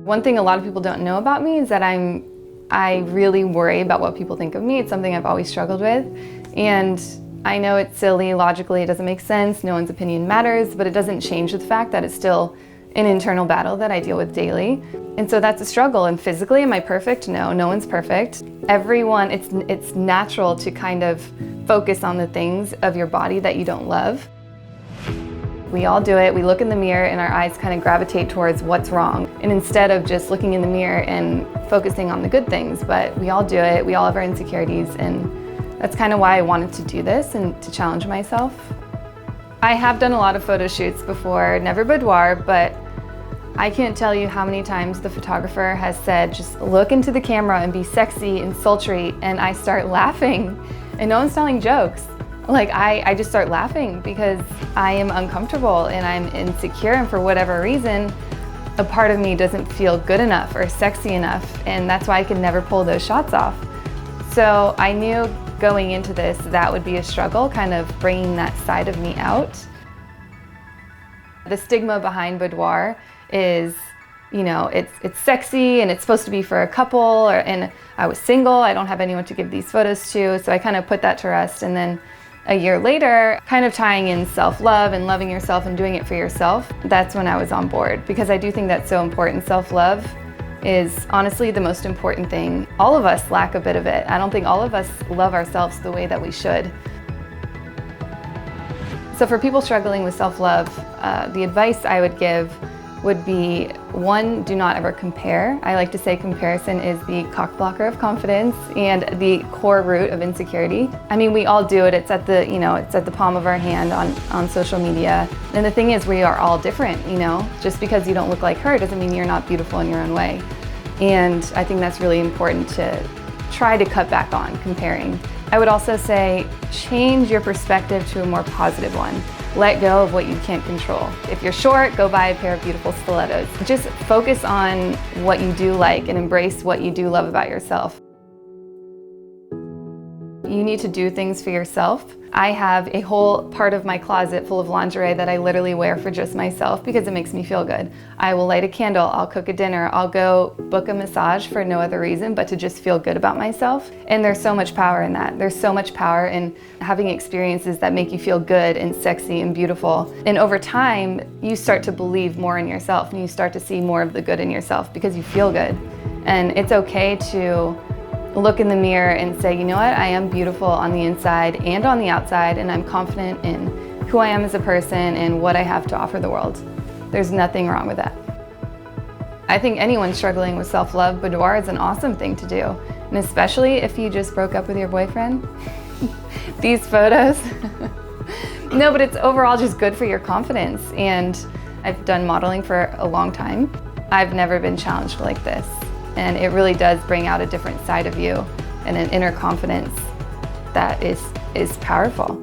One thing a lot of people don't know about me is that I really worry about what people think of me. It's something I've always struggled with. And I know it's silly, logically it doesn't make sense, no one's opinion matters, but it doesn't change the fact that it's still an internal battle that I deal with daily. And so that's a struggle. And physically, am I perfect? No, no one's perfect. Everyone, it's natural to kind of focus on the things of your body that you don't love. We all do it. We look in the mirror and our eyes kind of gravitate towards what's wrong. And instead of just looking in the mirror and focusing on the good things, but we all do it. We all have our insecurities, and that's kind of why I wanted to do this and to challenge myself. I have done a lot of photo shoots before, never boudoir, but I can't tell you how many times the photographer has said, just look into the camera and be sexy and sultry, and I start laughing and no one's telling jokes. Like I just start laughing because I am uncomfortable and I'm insecure, and for whatever reason, a part of me doesn't feel good enough or sexy enough, and that's why I can never pull those shots off. So I knew going into this that would be a struggle, kind of bringing that side of me out. The stigma behind boudoir is, you know, it's sexy and it's supposed to be for a couple, and I was single, I don't have anyone to give these photos to, so I kind of put that to rest. And then a year later, kind of tying in self-love and loving yourself and doing it for yourself, that's when I was on board, because I do think that's so important. Self-love is honestly the most important thing. All of us lack a bit of it. I don't think all of us love ourselves the way that we should. So for people struggling with self-love, the advice I would give would be, one, do not ever compare. I like to say comparison is the cock blocker of confidence and the core root of insecurity. I mean, we all do it. It's at the, it's at the palm of our hand on social media. And the thing is, we are all different, Just because you don't look like her doesn't mean you're not beautiful in your own way. And I think that's really important to try to cut back on comparing. I would also say, change your perspective to a more positive one. Let go of what you can't control. If you're short, go buy a pair of beautiful stilettos. Just focus on what you do like and embrace what you do love about yourself. You need to do things for yourself. I have a whole part of my closet full of lingerie that I literally wear for just myself because it makes me feel good. I will light a candle, I'll cook a dinner, I'll go book a massage for no other reason but to just feel good about myself. And there's so much power in that. There's so much power in having experiences that make you feel good and sexy and beautiful. And over time, you start to believe more in yourself and you start to see more of the good in yourself because you feel good. And it's okay to look in the mirror and say, you know what, I am beautiful on the inside and on the outside, and I'm confident in who I am as a person and what I have to offer the world. There's nothing wrong with that. I think anyone struggling with self-love, boudoir is an awesome thing to do. And especially if you just broke up with your boyfriend. These photos. No, but it's overall just good for your confidence. And I've done modeling for a long time. I've never been challenged like this. And it really does bring out a different side of you and an inner confidence that is powerful.